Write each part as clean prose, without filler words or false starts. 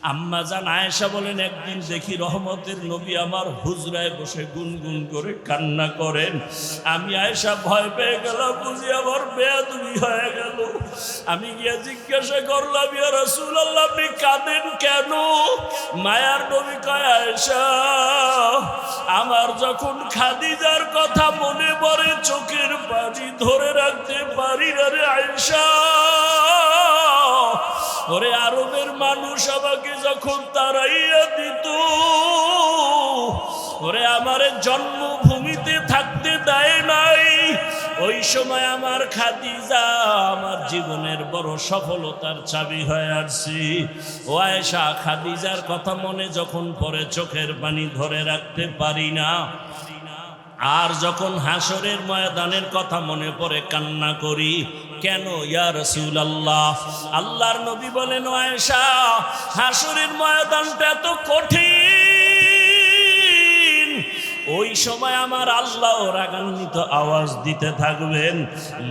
আম্মা জান আয়েশা বলেন, একদিন দেখি রহমতের নবী আমার হুজরায় বসে গুনগুন করে কান্না করেন। আমি আয়েশা ভয় পেয়ে গেলাম, বুঝি আমার বেয়াদবি হয়ে গেল। আমি গিয়ে জিজ্ঞাসা করলাম, ইয়া রাসূলুল্লাহ, আপনি কাঁদেন কেন? মায়ার নবী কয়, আয়েশা, আমার যখন খাদিজার কথা মনে পড়ে চোখের পানি ধরে রাখতে পারি না রে আয়েশা। ওরে আরবের মানুষ আমাকে যখন তাড়াইয়া দিত, ওরে আমার জন্মভূমিতে থাকতে দেয় নাই, ওই সময় আমার খাদিজা আমার জীবনের বড় সফলতার চাবি হয়ে আসছি। ও আয়েশা, খাদিজার কথা মনে যখন পড়ে চোখের পানি ধরে রাখতে পারি না, আর যখন হাসরের ময়দানের কথা মনে পড়ে কান্না করি। কেন ইয়া রাসূলুল্লাহ? আল্লাহর নবী বলেন, আয়েশা, হাসরের ময়দানটা এত কঠিন, ওই সময় আমার আল্লাহ রাগান্বিত আওয়াজ দিতে থাকবেন,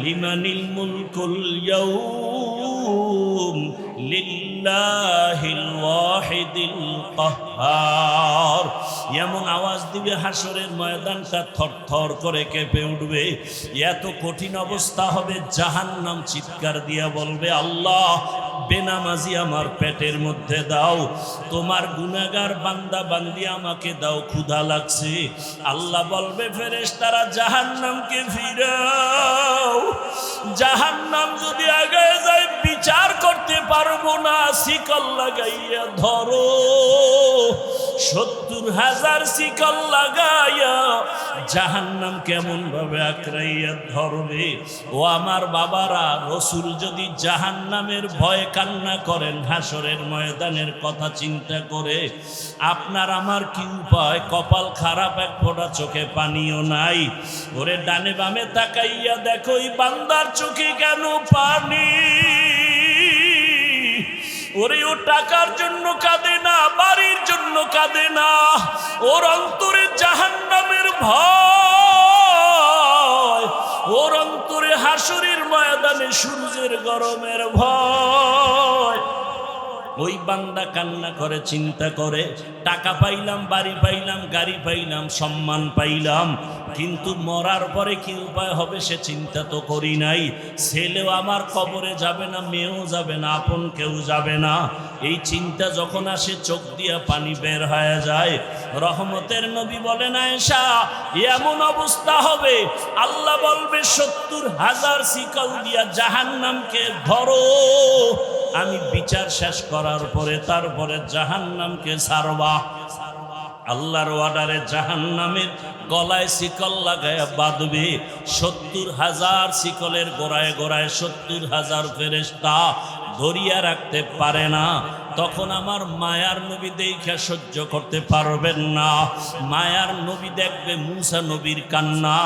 লিমানিল মুলকুল ইয়াউম লিল্লাহিল ওয়াহিদিল কাহ্হার। এমন আওয়াজ দিবে হাসরের ময়দানটা থরথর করে কেঁপে উঠবে। এত কঠিন অবস্থা হবে, জাহান্নাম চিৎকার দিয়া বলবে, আল্লাহ, বেনামাজি আমার পেটের মধ্যে দাও, তোমার গুনাহগার বান্দা বান্দি আমাকে দাও, ক্ষুধা লাগছে। আল্লাহ বলবে, ফেরেশতারা জাহান্নামকে ফিরাও। জাহান্নাম যদি আগে যায় বিচার করতে পারবো না, শিকল লাগাইয়া ধরো। 70,000 শিকল লাগাইয়া জাহান্নাম কেমন ভাবে আঁকড়াইয়া ধরবে। ও আমার বাবারা, রাসূল যদি জাহান্নামের ভয়ে কান্না করেন হাসরের ময়দানের কথা চিন্তা করে, আপনার আমার কি উপায়? কপাল খারাপ, এক ফোঁটা চোখে পানিও নাই। ওরে ডানে বামে তাকাইয়া দেখো, এই বান্দার চোখে কেন পানি? ওরে ও টাকার জন্য কাঁদে না, বাড়ির জন্য কাঁদে না, ওর অন্তরে জাহান্নামের ভয়, ওর অন্তরে হাসরের ময়দানে সূর্যের গরমের ভয়। ওই বান্দা কান্না করে, চিন্তা করে, টাকা পাইলাম, বাড়ি পাইলাম, গাড়ি পাইলাম, সম্মান পাইলাম, কিন্তু মরার পরে কি উপায় হবে সে চিন্তা তো করি নাই। ছেলেও আমার কবরে যাবে না, মেয়েও যাবে না, আপন কেউ যাবে না। এই চিন্তা যখন আসে চোখ দিয়া পানি বের হয়ে যায়। রহমতের নবী বলেন, আয়েশা, এমন অবস্থা হবে, আল্লাহ বলবে 70,000 শিকল দিয়া জাহান্নামকে ধরো, আমি বিচার শেষ করার পরে তারপরে জাহান্নামকে ছাড়বা। আল্লাহর অর্ডারে জাহান্নামের গলায় শিকল লাগায় বাঁধবে। 70,000 শিকলের গোড়ায় গোড়ায় 70,000 ফেরেশতা ধরিয়া রাখতে পারে না। তখন আমার মায়ার নবী দেখে সহ্য করতে পারবেন না। মায়ার নবী দেখবে মুসা নবীর কান্না,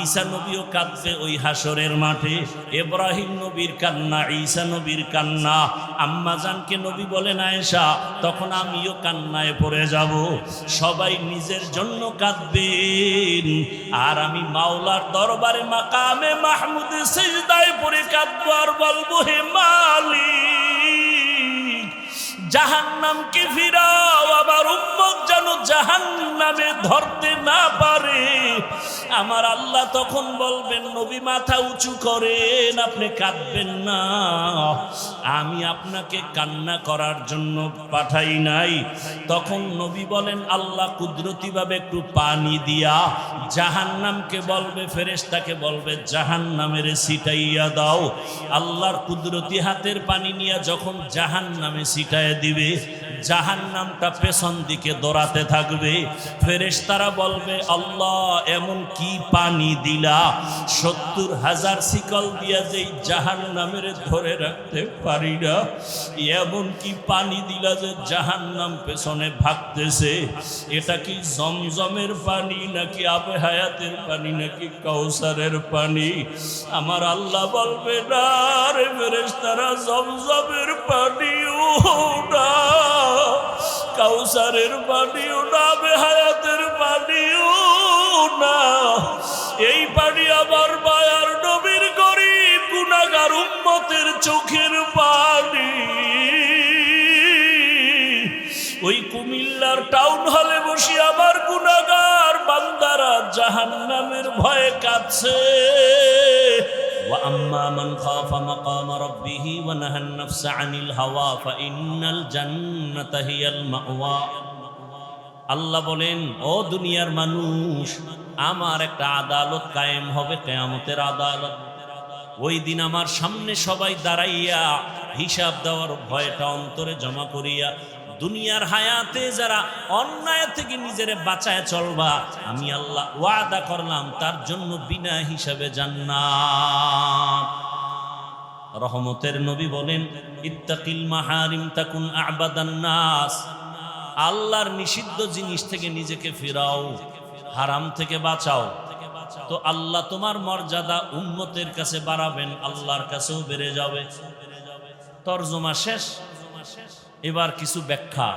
ঈসা নবীও কাঁদবে ওই হাসরের মাঠে, ইব্রাহিম নবীর কান্না, ঈসা নবীর কান্না। আম্মা জানকে নবী বলেন, আয়েশা, তখন আমিও কান্নায় পড়ে যাব। সবাই নিজের জন্য কাঁদবেন, আর আমি মাওলার দরবারে মাকামে মাহমুদে সিজদায় পড়ে কাঁদবো আর বলবো, হে মালিক, জাহান্নামকে ফিরাও, আমার উম্মত যেন জাহান্নামে ধরতে না পারে। আমার আল্লাহ তখন বলবেন, নবী মাথা উঁচু করেন, আপনি কাঁদবেন না, আমি আপনাকে কান্না করার জন্য পাঠাই নাই। তখন নবী বলেন, আল্লাহ কুদরতিভাবে একটু পানি দিয়া জাহান্নামকে বলবে, ফেরেশতাকে বলবে, জাহান্নামের ছিটাইয়া দাও। আল্লাহর কুদরতি হাতের পানি নিয়ে যখন জাহান্নামে ছিটাইয়া দিবে, জাহান্নামটা পেছন দিকে দৌড়াতে থাকবে। ফেরেশতারা বলবে, আল্লাহ, এমন কি পানি দিলা, 70,000 শিকল দিয়া যেই জাহান্নামের ধরে রাখতে পারি না, এমন কি পানি দিলা যে জাহান্নাম পেছনে ভাগতেছে। এটা কি জমজমের পানি, নাকি আবে হায়াতের পানি, নাকি কাউসারের পানি? আমার আল্লাহ বলবে, না রে ফেরেশতারা, জমজমের পানিও না, কাউসারের পানিও না, বেহায়াতের পানিও না, এই পানি আমার মায়ার নবীর গরীব গুনাহগার উম্মতের চোখের পানি। ওই কুমিল্লার টাউন হলে বসে আমার গুনাহগার বান্দারা জাহান্নামের ভয়ে কাঁদছে। ওয়া আম্মা মান খাফা মাকামা রাব্বিহি ওয়া নাহান নাফসা আনিল হাওয়া ফাইন্নাল জান্নাতা হিয়াল মাওয়া। আল্লাহ বলেন, ও দুনিয়ার মানুষ, আমার একটা আদালত কায়েম হবে, কিয়ামতের আদালত। ওই দিন আমার সামনে সবাই দাঁড়াইয়া হিসাব দেওয়ার ভয়টা অন্তরে জমা করিয়া দুনিয়ার হায়াতে যারা অন্যায় থেকে নিজের বাঁচায় চলবা, আমি আল্লাহ ওয়াদা করলাম তার জন্য বিনা হিসাবে জান্নাত। রহমতের নবী বলেন, ইত্তাকিল মাহারিম তাকুন আবাদান নাস। আল্লাহর নিষিদ্ধ জিনিস থেকে নিজেকে ফিরাও, হারাম থেকে বাঁচাও, তো আল্লাহ তোমার মর্যাদা উম্মতের কাছে বাড়াবেন, আল্লাহর কাছেও বেড়ে যাবে। তরজমা শেষ, এবার কিছু ব্যাখ্যা।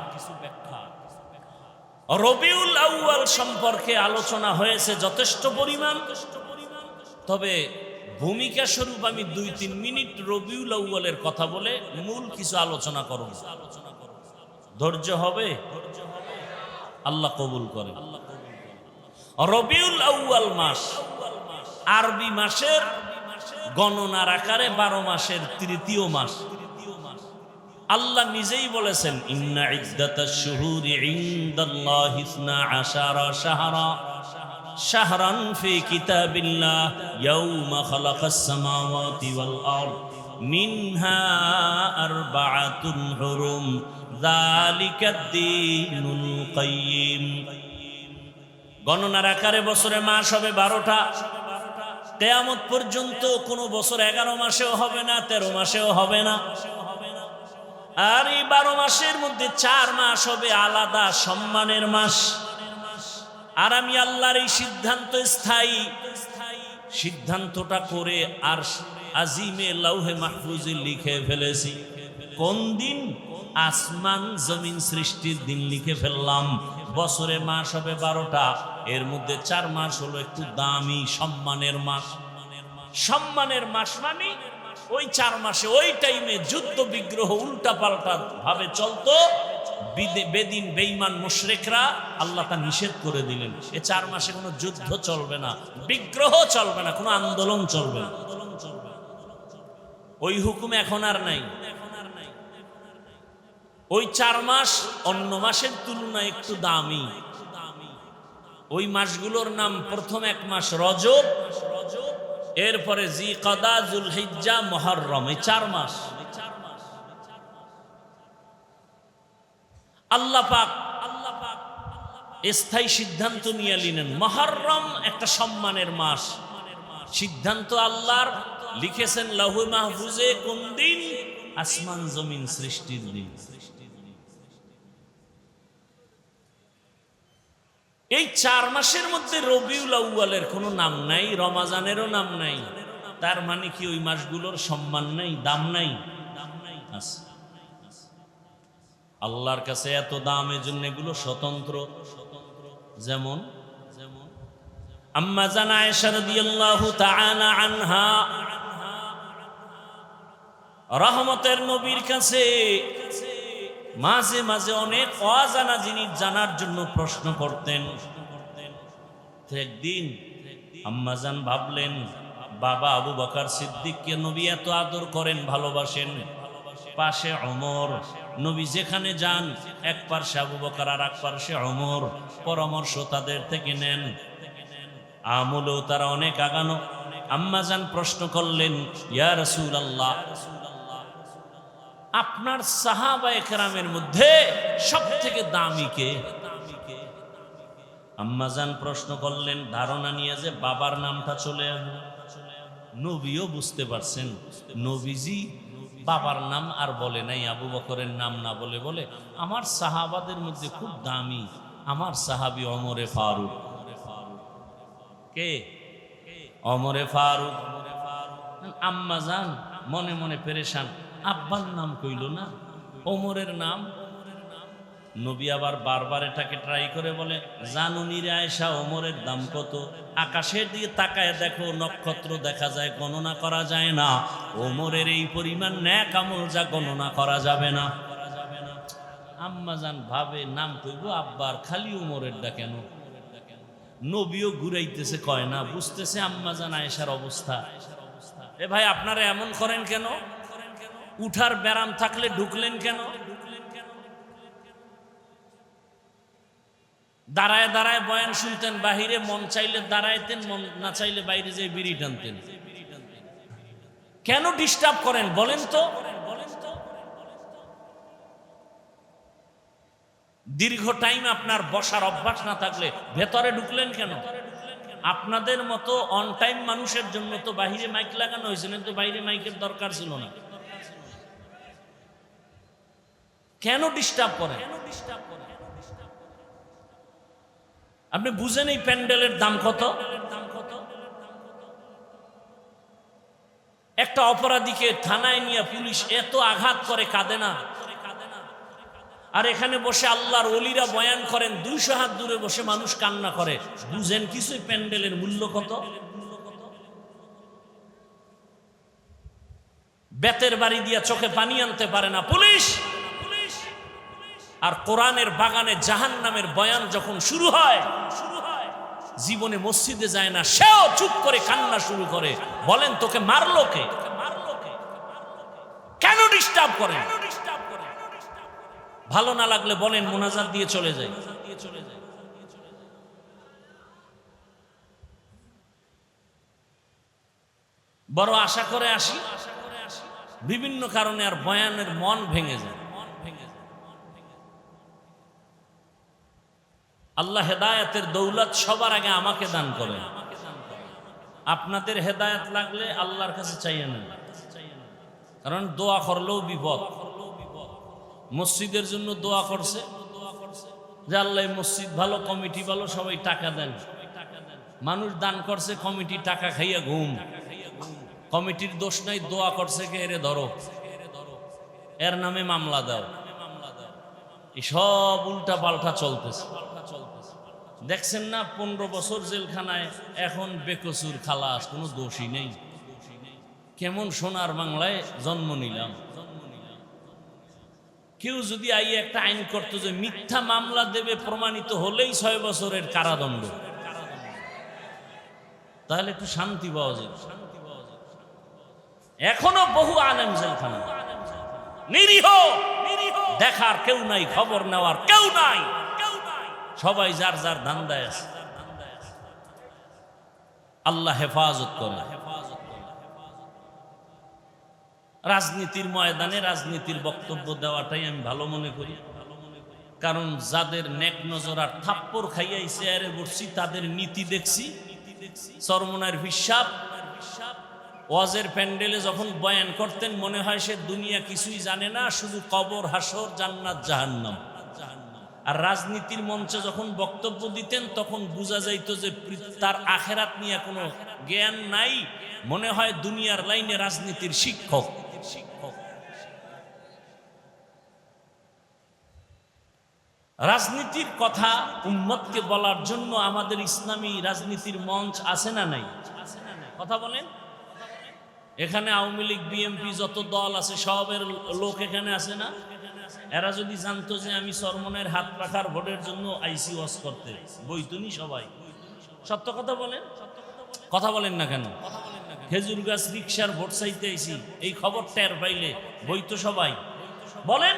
রবিউল আউয়াল সম্পর্কে আলোচনা হয়েছে যথেষ্ট পরিমাণ, তবে ভূমিকা স্বরূপ আমি 2-3 মিনিট রবিউল আউয়ালের কথা বলে মূল কিছু আলোচনা করব। ধৈর্য হবে, আল্লাহ কবুল করে। রবিউল আউয়াল মাস আরবি মাসের গণনার আকারে 12 মাসের তৃতীয় মাস। আল্লাহ নিজেই বলেছেন, ইন্না ইদ্দাতাশ শুহুরি ইনদাল্লাহি 12 শাহরা শাহরান ফি কিতাবিল্লাহ ইয়াউমা খালাকাস সামাওয়াতি ওয়াল আরদ মিনহা আরবাআতুন হুরুম যালিকাদ দীনুল কাইয়্যিম। গণনার আকারে বছরে মাস হবে 12টা। কিয়ামত পর্যন্ত কোনো বছর 11 মাসেও হবে না, 13 মাসেও হবে না। আর এই 12 মাসের মধ্যে 4 মাস হবে আলাদা সম্মানের মাস। আর আমি আল্লাহর এই সিদ্ধান্ত স্থায়ী, সিদ্ধান্তটা করে আর আজিমে লাউহে মাহফুজে লিখে ফেলেছি। কোন দিন? আসমান জমিন সৃষ্টির দিন লিখে ফেললাম। বছরে মাস হবে 12টা, এর মধ্যে 4 মাস হলো একটু দামি সম্মানের মাস। সম্মানের মাস মানে ওই 4 মাসে ওই টাইমে যুদ্ধ বিগ্রহ উল্টা পাল্টা ভাবে চলতো। বেদিন বেঈমান মুশরিকরা আল্লাহ তা নিষেধ করে দিলেন। এই 4 মাসে কোনো যুদ্ধ চলবে না, বিগ্রহ চলবে না, কোনো আন্দোলন চলবে না। ওই হুকুম এখন আর নাই। ওই 4 মাস অন্য মাসের তুলনায় একটু দামি। ওই মাসগুলোর নাম, প্রথম 1 মাস রজব, এরপরে জিকাদা, জুলহিজ্জা, মুহররম, এই 4 মাস। আল্লাহ পাক স্থায়ী সিদ্ধান্ত নিয়ে নিলেন, মুহররম একটা সম্মানের মাস। সিদ্ধান্ত আল্লাহর, লিখেছেন লাউহে মাহফুজে। কোন দিন? আসমান জমিন সৃষ্টির দিন। এই 4 মাসের মধ্যে রবিউল আউয়ালের কোনো নাম নাই, রমাজানেরও নাম নাই। তার মানে কি ওই মাসগুলোর সম্মান নাই, দাম নাই? আল্লাহর কাছে এত দাম, এজন্য এগুলো স্বতন্ত্র। যেমন আম্মা জান আয়েশা রাদিয়াল্লাহু তাআলা আনহা রহমতের নবীর কাছে মাঝে মাঝে অনেক অজানা জিনিস জানার জন্য প্রশ্ন করতেন। একদিন আম্মাজান ভাবলেন, বাবা আবু বকর সিদ্দিককে নবী এত আদর করেন, ভালোবাসেন, পাশে ওমর, নবী যেখানে যান এক পার্শ্বে আবু বকর আর এক পার্শ্বে ওমর, পরামর্শ তাদের থেকে নেন, আমলেও তারা অনেক আগানো। আম্মাজান প্রশ্ন করলেন, ইয়া রাসূলুল্লাহ, আপনার সাহাবায়ে কেরামের মধ্যে সবথেকে দামি কে? আম্মাজান প্রশ্ন করলেন, ধারণা নিয়ে যে বাবার নামটা চলে আসবে। নবীও বুঝতে পারছেন, নবীজি বাবার নাম আর বলে নাই, আবু বকরের নাম না বলে বলে আমার সাহাবাদের মধ্যে খুব দামি আমার সাহাবী ওমরে ফারুক। কে? ওমরে ফারুক। আম্মাজান মনে মনে পেরেশান, আব্বার নাম কইল না, ওমরের নাম। নবী আবার বারবার এটাকে ট্রাই করে বলে, জানুনি রে আয়েশা, ওমরের দাম কত? আকাশের দিকে তাকায় দেখো, নক্ষত্র দেখা যায়, গণনা করা যায় না। ওমরের এই পরিমাণ নেক আমল যা গণনা করা যাবে না। আম্মাজান ভাবে নাম কইব আব্বার, খালি উমরের ডা কেন? নবীও ঘুরাইতেছে কয় না, বুঝতেছে আম্মাজান আয়েশার অবস্থা। এ ভাই আপনারা এমন করেন কেন? উঠার ব্যারাম থাকলে ঢুকলেন কেন? দাঁড়ায় দাঁড়ায় বয়ান শুনতেন, বাহিরে মন চাইলে দাঁড়াইতেন, মন না চাইলে বাইরে যেয়ে বিড়ি টানতেন। কেন ডিস্টার্ব করেন বলেন তো? দীর্ঘ টাইম আপনার বসার অভ্যাস না থাকলে ভেতরে ঢুকলেন কেন? আপনাদের মতো অন টাইম মানুষের জন্য তো বাহিরে মাইক লাগানো হয়েছে, না তো বাইরে মাইকের দরকার ছিল না। কেন ডিস্টার্ব করেন? আপনি বুঝেন এই প্যান্ডেলের দাম কত? একটা অপরাধীকে থানায় নিয়ে পুলিশ এত আঘাত করে, কাঁদে না? আর এখানে বসে আল্লাহর ওলিরা বয়ান করেন, 200 হাত দূরে বসে মানুষ কান্না করে। বুঝেন কিছু প্যান্ডেলের মূল্য কত? বেতের বাড়ি দিয়া চোখে পানি আনতে পারে না পুলিশ। আর কোরআনের বাগানে জাহান্নামের বয়ান যখন শুরু হয়, জীবনে মসজিদে যায় না, সেও চুপ করে কান্না শুরু করে। বলেন তোকে মারলো কে? কেন ডিস্টার্ব করেন? ভালো না লাগলে বলেন, মোনাজাত দিয়ে চলে যায়। বড় আশা করে আসি, বিভিন্ন কারণে আর বয়ানের মন ভেঙে যায়। আল্লাহ হেদায়েতের দৌলত সবার আগে আমাকে দান করেন। আপনাদের হেদায়েত লাগলে আল্লাহর কাছে চাইয়ে নেন, কারণ দোয়া করলেও বিপদ। মসজিদের জন্য দোয়া করছে যে আল্লাহ মসজিদ ভালো, কমিটি ভালো, সবাই টাকা দেন। মানুষ দান করছে, কমিটি টাকা খাইয়া ঘুম। কমিটির দোষ নাই, দোয়া করছে কে? এরে ধরো, এর নামে মামলা দাও। সব উল্টা পাল্টা চলতেছে। দেখছেন না 15 বছর জেলখানায়, এখন বেকসুর খালাস, কোনো দোষী নেই। কেমন সোনার বাংলায় জন্ম নিলাম। কেউ যদি আইয়ে একটা আইন করতো যে মিথ্যা মামলা দেবে, প্রমাণিত হলেই 6 বছরের কারাদণ্ড, তাহলে একটু শান্তি পাওয়া যেত। এখনো বহু আলেম জেলখানা, নিরীহ, দেখার কেউ নাই, খবর নেওয়ার কেউ নাই, সবাই যার যার ধান্দায় আছে। আল্লাহ হেফাজত করে। রাজনীতির ময়দানে রাজনীতির বক্তব্য দেওয়াটাই আমি ভালো মনে করি, কারণ যাদের নেক নজর আর থাপ্পড় খাইয়াই চেয়ারে বসছি, তাদের নীতি দেখছি। চরমনার হিসাব ওয়াজের প্যান্ডেলে যখন বয়ান করতেন, মনে হয় সে দুনিয়া কিছুই জানে না, শুধু কবর, হাসর, জান্নাত, জাহান্নাম। আর রাজনীতির মঞ্চে যখন বক্তব্য দিতেন, তখন বোঝা যাইত যে তার আখেরাত নিয়ে কোনো জ্ঞান নাই, মনে হয় দুনিয়ার লাইনে রাজনীতির শিক্ষক। রাজনীতির কথা উম্মতকে বলার জন্য আমাদের ইসলামী রাজনীতির মঞ্চ আছে না নাই? কথা বলেন। এখানে আওয়ামী লীগ, বিএনপি যত দল আছে সবের লোক এখানে আছে না? এরা যদি জানতো যে আমি চরমনের হাত পাখার ভোটের জন্য আইসি ওয়াজ করতে, বইতুনি সবাই। সত্য কথা বলেন, কথা বলেন না কেন? খেজুর গাছ রিক্সার ভোট চাইতে আইসি, এই খবর টের পাইলে বইতো সবাই। বলেন,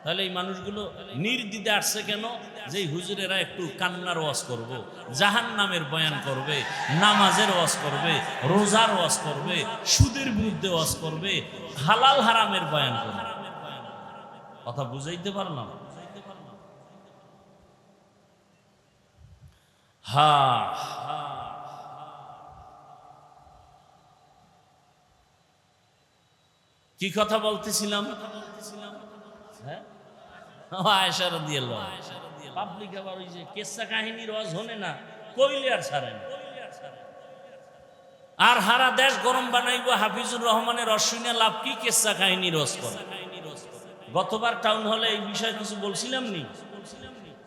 তাহলে এই মানুষগুলো নির্দ্বিধে আসছে কেন? যে হুজুরেরা একটু কান্নার ওয়াজ করব, জাহান্নামের বয়ান করবে, নামাজের ওয়াজ করবে, রোজার ওয়াজ করবে, সুদের বিরুদ্ধে ওয়াজ করবে, হালাল হারামের বয়ান করবে। কথা বুঝাইতে পারলাম? হ্যাঁ, কি কথা বলতেছিলাম? হ্যাঁ, আয়েশা রাদিয়াল্লাহু আনহা। পাবলিক আবার ওই যে কেসা কাহিনীর ওয়াজ হনে না, কইলে আর ছাড়ে না। আর হারা দেশ গরম বানাইব, হাফিজুর রহমানের অশ্বিনে লাভ কি? কেসা কাহিনীর ওয়াজ করে। গতবার টাউন হলে এই বিষয়ে কিছু বলছিলাম নি?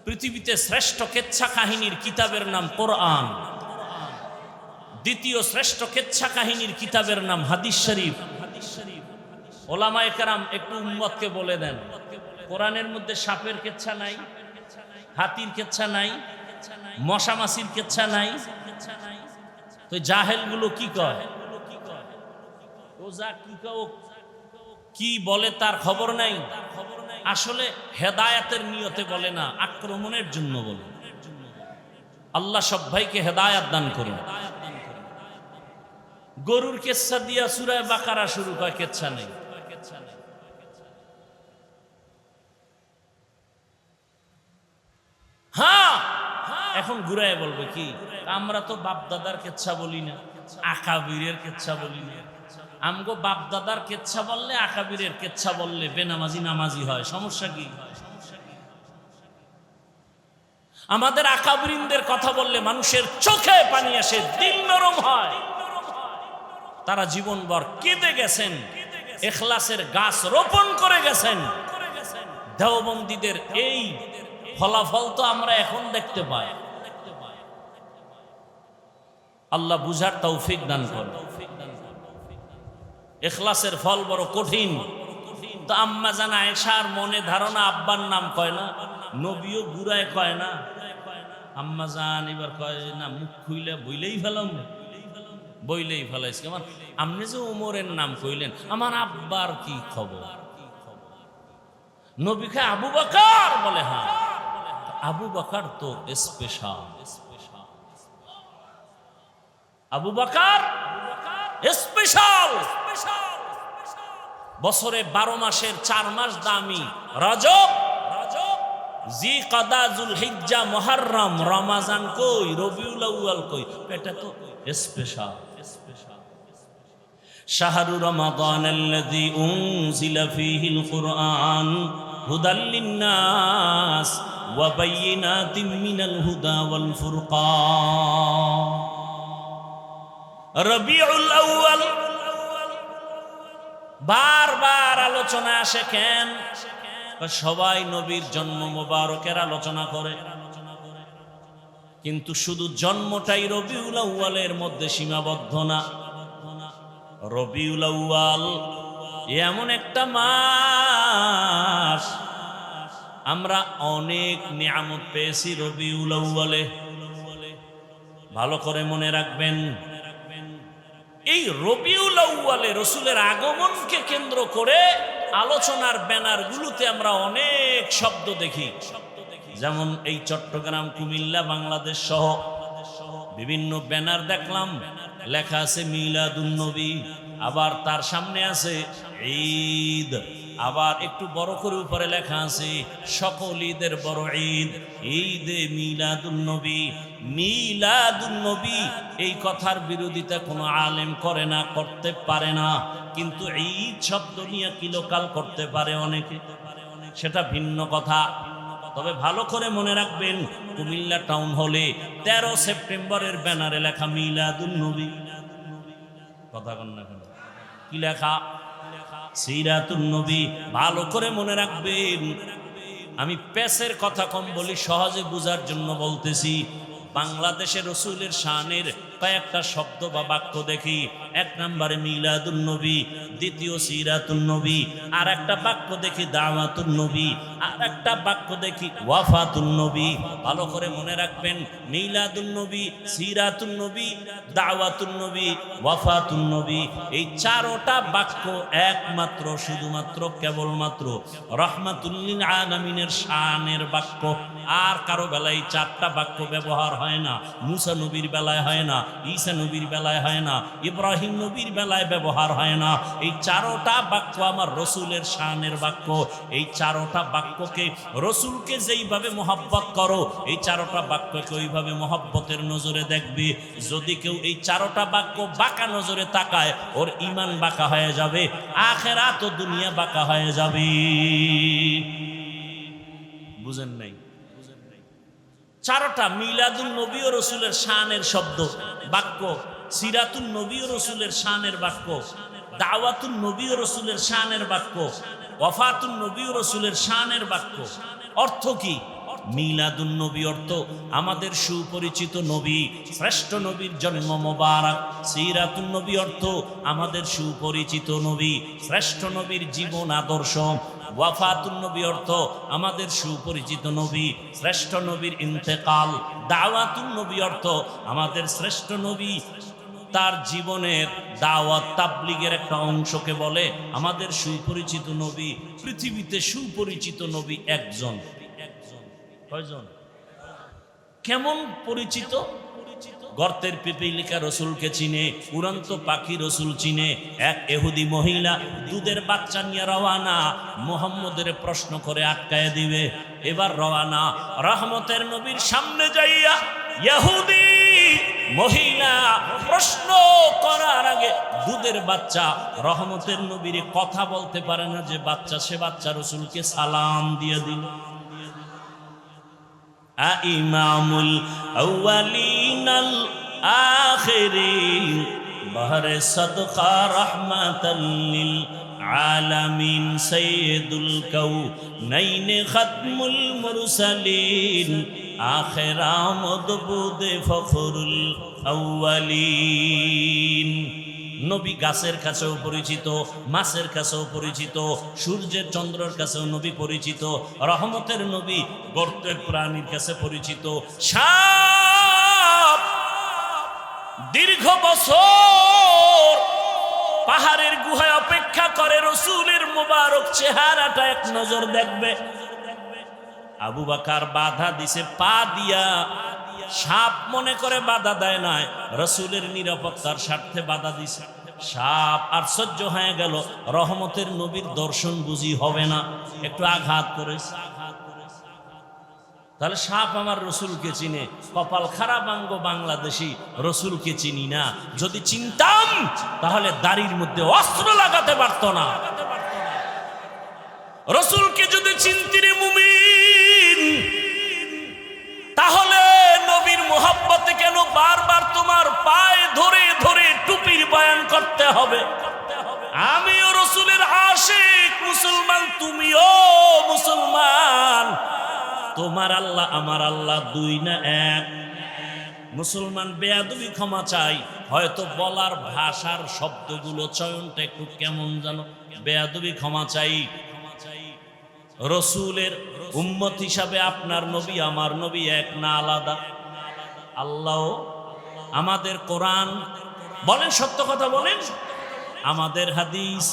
পৃথিবীতে শ্রেষ্ঠ কেচ্ছা কাহিনীর কিতাবের নাম কোরআন, দ্বিতীয় শ্রেষ্ঠ কেচ্ছা কাহিনীর কিতাবের নাম হাদিস শরীফ। ওলামায়ে কেরাম একটু উম্মতকে বলে দেন, কোরআনের মধ্যে সাপের কেচ্ছা নাই, হাতির কেচ্ছা নাই, মশা মাছির কেচ্ছা নাই, তো জাহেলগুলো কি কয়? ও যা কি বলে তার খবর নাই। আসলে হেদায়েতের নিয়তে বলে না, আক্রমণের জন্য বলে। আল্লাহ সব ভাইকে হেদায়েত দান করুন। গরুর কেচ্ছা দিয়া সূরা বাকারা শুরু হয়, কেচ্ছা নেই। হ্যাঁ, এখন ঘুরায় বলবে কি, আমরা তো বাপ দাদার কেচ্ছা বলি না, আকাবিরের কেচ্ছা বলি না। আমগো বাপ দাদার কেচ্ছা বললে, আকাবিরের কেচ্ছা বললে বেনামাজি নামাজি হয়, সমস্যা কি? আমাদের আকাবিরিনদের কথা বললে মানুষের চোখে পানি আসে, দিল নরম হয়। তারা জীবনভর কেঁদে গেছেন, ইখলাসের গাছ রোপণ করে গেছেন। দেওবন্দীদের এই ফলাফল তো আমরা এখন দেখতে পাই। আল্লাহ বুঝার তৌফিক দান করুন। ইখলাসের ফল বড় কঠিন। তো আম্মা জান আয়েশার মনে ধারণা আব্বার নাম কয় না, নবীও বুড়ায় কয় না। আম্মা জান এবার কয় না, মুখ খুইলে বইলেই ফেলাম, বইলেই ফেলাইছে। আমার আপনি যে ওমরের নাম কইলেন, আমার আব্বার কি খবর? নবীকে আবু বকর বলে। হ্যাঁ, আবু বকর তো স্পেশাল। আবু বকর স্পেশাল। বছরে 12 মাসের 4 মাস দামি, রজব, জিকাদা, যুলহিজ্জা, মুহররম, রমজান কই, রবিউল আউয়াল কই, এটা তো স্পেশাল। শাহরু রমাদানাল্লাযী উনজিলা ফীহিল কুরআন হুদাল লিন-নাস ওয়া বায়িনাতিন মিনাল হুদা ওয়াল ফুরকান। রবিউল আউয়াল বারবার আলোচনা আসে কেন? সবাই নবীর জন্ম মোবারকের আলোচনা করে, কিন্তু শুধু জন্মটাই রবিউল আউয়ালের মধ্যে সীমাবদ্ধ না। রবিউল আউয়াল এমন একটা মাস, আমরা অনেক নিয়ামত পেয়েছি রবিউল আউয়ালে। ভালো করে মনে রাখবেন, এই রবিউল আউয়ালে রাসূলের আগমনকে কেন্দ্র করে আলোচনার ব্যানারগুলোতে আমরা অনেক শব্দ দেখি। যেমন এই চট্টগ্রাম, কুমিল্লা, বাংলাদেশ সহ বিভিন্ন ব্যানার দেখলাম, লেখা আছে মিলাদুন নবী, আবার তার সামনে আছে ঈদ, আবার একটু বড় করে উপরে লেখা আছে সকল ঈদের বড় ঈদ, ঈদে মিলাদুন নবী। মিলাদুন নবী এই কথার বিরোধিতা কোনো আলেম করে না, করতে পারে না, কিন্তু ঈদ শব্দ নিয়ে কিলোকাল করতে পারে অনেকে, সেটা ভিন্ন কথা। তবে ভালো করে মনে রাখবেন, কুমিল্লা টাউন হলে 13 সেপ্টেম্বরের ব্যানারে লেখা মিলাদুন নবী। কথা কন না কেন? কি লেখা? সিরাতুন নবী। ভালো করে মনে রাখবেন, আমি পেসের কথা কম বলি, সহজে বুঝার জন্য বলতেছি। বাংলাদেশের রাসূলের শানের কয়েকটা শব্দ বা বাক্য দেখি। 1 নম্বরে মিলাদুন নবী, দ্বিতীয় সিরাতুন নবী, আর একটা বাক্য দেখি দাওয়াতুন নবী, আর একটা বাক্য দেখি ওয়াফাতুন নবী। ভালো করে মনে রাখবেন, মিলাদুন নবী, সিরাতুন নবী, দাওয়াতুন নবী, ওয়াফাতুন নবী, এই 4টা বাক্য একমাত্র, শুধুমাত্র, কেবলমাত্র রাহমাতুল লিল আলামিনের শানের বাক্য। আর কারো বেলায় 4টা বাক্য ব্যবহার হয় না। মুসা নবীর বেলায় হয় না, ঈসা নবীর বেলায় হয় না, ইব্রাহিম নবীর বেলায় ব্যবহার হয় না। এই 4টা বাক্য আমার রসুলের শানের বাক্য। এই 4টা বাক্যকে, রসুলকে যেইভাবে মহব্বত করো, এই 4টা বাক্যকে ওইভাবে মহব্বতের নজরে দেখবে। যদি কেউ এই 4টা বাক্য বাঁকা নজরে তাকায়, ওর ঈমান বাঁকা হয়ে যাবে, আখিরাত ও দুনিয়া বাঁকা হয়ে যাবে। বুঝেন নাই? 4টা মিলাদুন নবী ও রাসূলের শানের শব্দ বাক্য, সিরাতুন নবী ও রাসূলের শানের বাক্য, দাওয়াতুন নবী ও রাসূলের শানের বাক্য, ওয়াফাতুন নবী ও রাসূলের শানের বাক্য। অর্থ কি? মিলাদুন নবী অর্থ আমাদের সুপরিচিত নবী, শ্রেষ্ঠ নবীর জন্ম মোবারক। সিরাতুন নবী অর্থ আমাদের সুপরিচিত নবী, শ্রেষ্ঠ নবীর জীবন আদর্শ। ওয়াফাতুন নবী অর্থ আমাদের সুপরিচিত নবী, শ্রেষ্ঠ নবীর ইন্তেকাল। দাওয়াতুন নবী অর্থ আমাদের শ্রেষ্ঠ নবী তার জীবনের দাওয়াত তাবলীগের একটা অংশকে বলে আমাদের সুপরিচিত নবী। পৃথিবীতে সুপরিচিত নবী একজন। কয়জন? কেমন পরিচিত? গর্তের পিপিলিকা রসুলকে চিনে, উড়ন্ত পাখি রসুল চিনে। এক ইহুদি মহিলা দুধের বাচ্চা নিয়ে রওয়ানা, মুহাম্মদের প্রশ্ন করে আটকায় দিবে। এবার রওয়ানা, রহমতের নবীর সামনে যাইয়া ইহুদি মহিলা প্রশ্ন করার আগে দুধের বাচ্চা রহমতের নবীর কথা বলতে পারে না যে বাচ্চা, সে বাচ্চা রসুলকে সালাম দিয়ে দিল। ইমামুল আউয়ালিনাল আখিরিন বাহরে সাদকা রাহমাতাল লিল আলামিন সাইয়্যিদুল কাউনাইন খাতমুল মুরসালিন আখিরা মদবুদে ফখরুল আউয়ালিন। নবী গাছের কাছেও পরিচিত, মাছের কাছেও পরিচিত, সূর্যের চন্দ্রের কাছেও নবী পরিচিত। রহমতের নবী গর্তের প্রাণীর কাছে পরিচিত। সাপ দীর্ঘ বছর পাহাড়ের গুহায় অপেক্ষা করে রসুলের মোবারক চেহারাটা এক নজর দেখবে। আবু বকর বাধা দিছে পা দিয়া, সাপ মনে করে বাধা দেয় নাই, রসুলের নিরাপত্তার স্বার্থে বাধা দিছে। সাপ আর সহ্য হয়ে গেল, রহমতের নবীর দর্শন বুঝি হবে না, একটু আঘাত করেছে। তাহলে সাপ আমার রসুলকে চিনে, কপাল খারাপ আঙ্গ বাংলাদেশি, রসুলকে চিনি না। যদি চিনতাম তাহলে দাড়ির মধ্যে অস্ত্র লাগাতে পারত না। রসুলকে যদি চিনতিরে মুমিন, তাহলে নবীর মোহাব্বতে কেন বারবার তোমার পায়ে ধরে ধরে টুপির বয়ান করতে হবে? আমিও রসুলের আশিক মুসলমান, তুমিও মুসলমান। তোমার আল্লাহ আমার আল্লাহ দুই না এক? মুসলমান বেয়াদবি ক্ষমা চাই, হয়তো বলার ভাষার শব্দগুলো চয়নটা একটু কেমন জানো, বেয়াদবি ক্ষমা চাই। রসুলের উম্মত হিসাবে আপনার নবী আমার নবী এক না আলাদা? আল্লাহ আমাদের কোরআন বলেন, সত্য কথা বলেন, আমাদের হাদিস।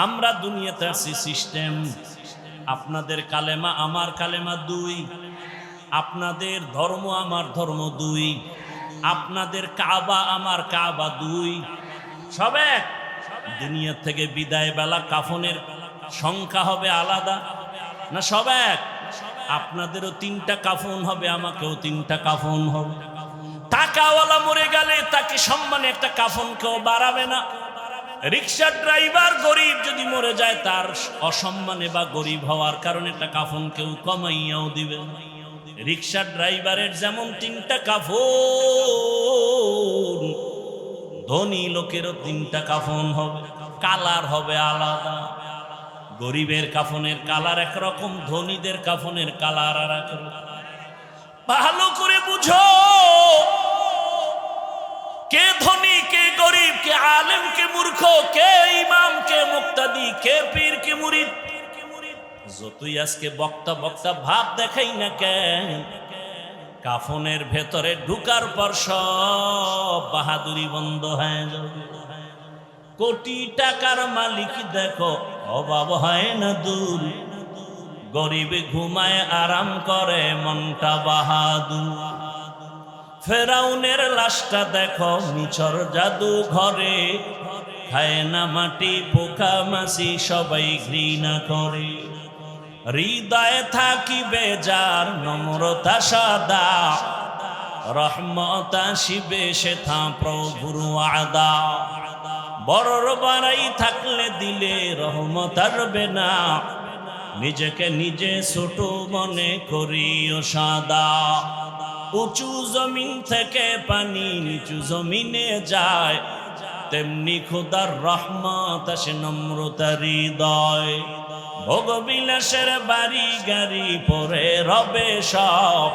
আমরা দুনিয়াতে আছি সিস্টেম, আপনাদের কালেমা আমার কালেমা দুই, আপনাদের ধর্ম আমার ধর্ম দুই, আপনাদের কাবা আমার কাবা দুই, সব এক। দুনিয়া থেকে বিদায় বেলা কাফনের সংখ্যা হবে আলাদা না সব এক? আপনাদেরও তিনটা কাফন হবে, আমাকেও তিনটা কাফন হবে। টাকাওয়ালা মরে গেলে তাকে সম্মানে একটা কাফন কেউ বাড়াবে না। রিক্সা ড্রাইভার গরিব যদি মরে যায়, তার অসম্মানে বা গরিব হওয়ার কারণে একটা কাফন কেউ কমাইয়াও দিবে না। রিক্সা ড্রাইভারের যেমন তিনটা কাফন, ধনী লোকেরও তিনটা কাফন হবে, কালার হবে আলাদা। গরিবের কাফনের কালার একরকম, ধনীদের কাফনের কালার আর একরকম। ভালো করে বুঝো, কে ধনী কে গরিব, কে আলেম কে মূর্খ, কে ইমাম কে মুক্তাদি, কে পীর কে মুরিদ। যতই আজকে বক্তা বক্তা ভাব দেখাই না কেন, কাফনের ভেতরে ঢুকার পর সব বাহাদুরি বন্ধ হয়ে যাবে। কোটি টাকার মালিক দেখো অভাব হয় না দূর, গরিব ঘুমায় আরাম করে মনটা বাহাদুর। ফেরাউনের লাশটা দেখো মিছর জাদু ঘরে, খায় না মাটি পোকা মাছি সবাই ঘৃণা করে। হৃদয়ে থাকিবে যার নম্রতা সাদা, রহমত আসিবে সেথা প্রভুর ওয়াদা। বড়র বাড়াই থাকলে দিলে রহমত আসবে না, নিজেকে নিজে ছোট মনে করিও সাদা। উঁচু জমিন থেকে পানি নিচু জমিনে যায়, তেমনি খোদার রহমত আসে নম্রতার হৃদয়। ভোগবিলাসের বাড়ি গাড়ি পরে রবে সব,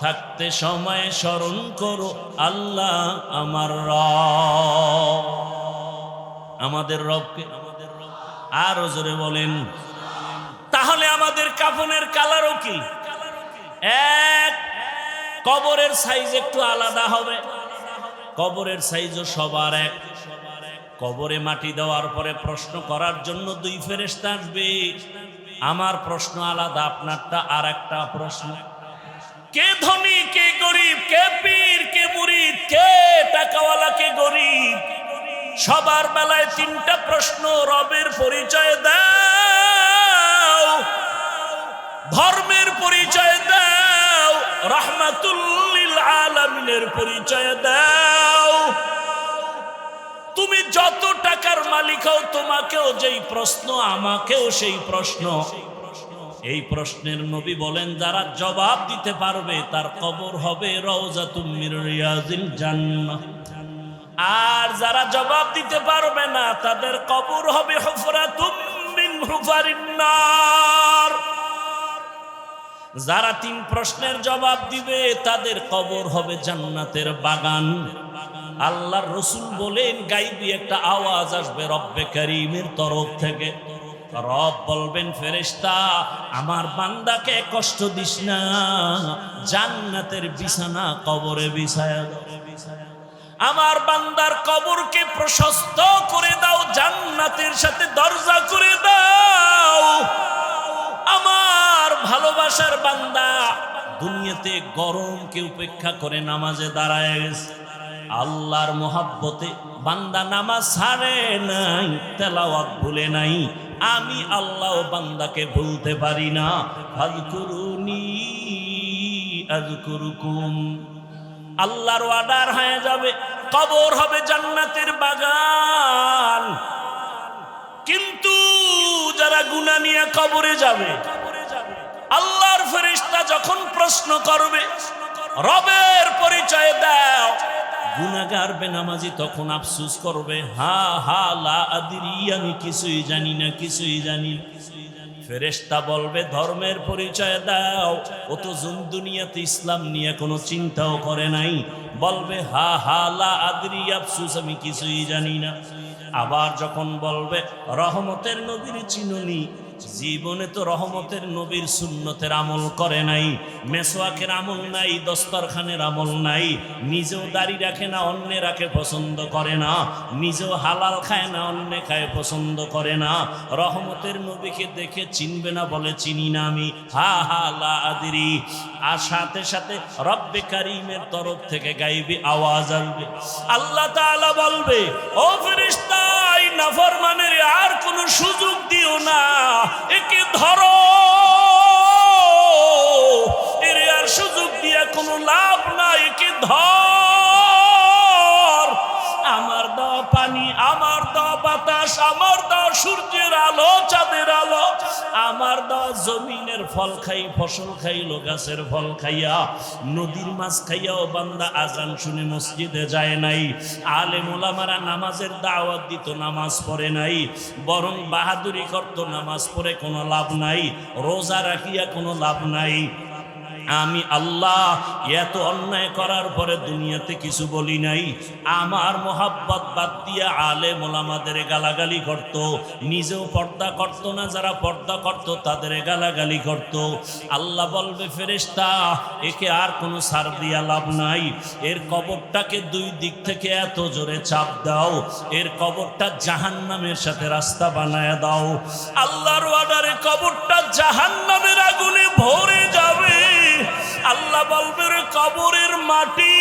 থাকতে সময় স্মরণ করো আল্লাহ আমার রব। আমাদের রবকে, আরো জোরে বলেন। তাহলে আমাদের কাফনের কালারও কি এক? কবরের সাইজ একটু আলাদা হবে, কবরের সাইজও সবার এক। কবরে মাটি দেওয়ার পরে প্রশ্ন করার জন্য দুই ফেরেশতা আসবে। আমার প্রশ্ন আলাদা, আপনারটা আর একটা প্রশ্ন। কে ধনী, কে গরিব, কে পীর, কে মুরিদ, কে টাকাওয়ালা, কে গরিব, সবার বেলায় তিনটা প্রশ্ন। রবের পরিচয় দাও, ধর্মের পরিচয় দাও, রাহমাতুল লিল আলামিনের পরিচয় দাও। তুমি যত টাকার মালিক হও, তোমাকেও যেই প্রশ্ন, আমাকেও সেই প্রশ্ন। এই প্রশ্নের নবী বলেন, যারা জবাব দিতে পারবে তার কবর হবে রাউযাতুম মির রিয়াজিল জান্নাহ, আর যারা জবাব দিতে পারবে না তাদের কবর হবে হুফরাতুম মিন হুফারিন নার। যারা তিন প্রশ্নের জবাব দিবে তাদের কবর হবে জান্নাতের বাগান। আল্লাহর রাসূল বলেন, গায়বী একটা আওয়াজ আসবে রব্বে কারীমের তরফ থেকে। রব বলবেন, ফেরেশতা আমার বান্দাকে কষ্ট দিস না, জান্নাতের বিছানা কবরে বিছায়া দাও। আমার বান্দার কবরকে প্রশস্ত করে দাও, জান্নাতের সাথে দরজা করে দাও। আমার ভালোবাসার বান্দা দুনিয়াতে গরমকে উপেক্ষা করে নামাজে দাঁড়ায় গেছে। আল্লাহর মোহাব্বতে বান্দা নামাজ ছাড়ে নাই, তেলাওয়াত ভুলে নাই। আমি আল্লাহ বান্দাকে ভুলতে পারি না। ফাযকুরুনি আযকুরুকুম। আল্লাহর ওয়াদার হয়ে যাবে, কবর হবে জান্নাতের বাগান। কিন্তু যারা গুনাহ নিয়ে কবরে যাবে, আল্লাহর ফেরেশতা যখন প্রশ্ন করবে রবের পরিচয় দাও, গুনাহগার বেনামাজি তখন আফসোস করবে, হা হা লা আদরি, আমি কিছুই জানি না, কিছুই জানি না। ফেরেশতা বলবে ধর্মের পরিচয় দাও, ও তো দুনিয়াতে ইসলাম নিয়ে কোনো চিন্তাও করে নাই। বলবে হা হা লা আদরি, আফসোস আমি কিছুই জানি না। আবার যখন বলবে রহমতের নবীর চিনুনি, জীবনে তো রহমতের নবীর সুন্নতের আমল করে নাই, মেসওয়াকের আমল নাই, দস্তরখানের আমল নাই, নিজেও দাড়ি রাখে না, অন্যে রাখে পছন্দ করে না, নিজেও হালাল খায় না, অন্যে খায় পছন্দ করে না। রহমতের নবীকে দেখে চিনবে না, বলে চিনি না আমি, হা হা লা আদরি। আর সাথে সাথে রব্বে কারীমের তরফ থেকে গায়বী আওয়াজ আসবে। আল্লাহ তাআলা বলবে, ও ফেরেশতা, এই নাফরমানের আর কোনো সুযোগ দিও না, একে ধরো, এর আর সুযোগ দিয়া কোনো লাভ নাই, একে ধর। আমার দেওয়া পানি, আমার দেওয়া বাতাস, আমার দেওয়া সূর্যের আলো, চাঁদের আলো, আমার দেওয়া জমিনের ফল খাই, ফসল খাইলো, গাছের ফল খাইয়া, নদীর মাছ খাইয়াও বান্দা আজান শুনে মসজিদে যায় নাই। আলেম ওলামারা নামাজের দাওয়াত দিত, নামাজ পড়ে নাই, বরং বাহাদুরি করত, নামাজ পড়ে কোনো লাভ নাই, রোজা রাখিয়া কোনো লাভ নাই। আমি আল্লাহ এত অন্যায় করার পরে দুনিয়াতে কিছু বলি নাই। আমার মোহাব্বত বাদ দিয়া আলেম ওলামাদের গালাগালি করত, নিজেও পর্দা করত না, যারা পর্দা করত তাদের গালাগালি করত। আল্লাহ বলবে, ফেরেশতা একে আর কোনো ছাড় দিয়া লাভ নাই, এর কবরটাকে দুই দিক থেকে এত জোরে চাপ দাও, এর কবরটা জাহান্নামের সাথে রাস্তা বানায় দাও। আল্লাহর অর্ডারে কবরটা জাহান্নামের আগুনে ভরে যাবে। আল্লাহ বলবে, কবরের মাটি